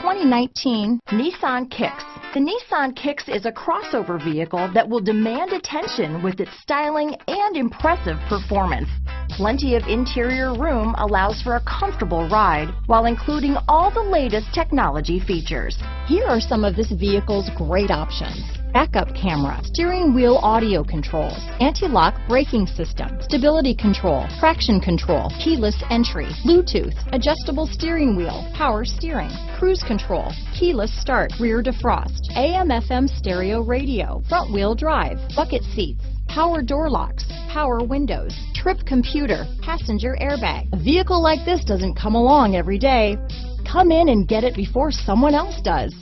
2019 Nissan Kicks. The Nissan Kicks is a crossover vehicle that will demand attention with its styling and impressive performance. Plenty of interior room allows for a comfortable ride while including all the latest technology features. Here are some of this vehicle's great options: backup camera, steering wheel audio controls, anti-lock braking system, stability control, traction control, keyless entry, Bluetooth, adjustable steering wheel, power steering, cruise control, keyless start, rear defrost, AM/FM stereo radio, front wheel drive, bucket seats, power door locks, power windows, trip computer, passenger airbag. A vehicle like this doesn't come along every day. Come in and get it before someone else does.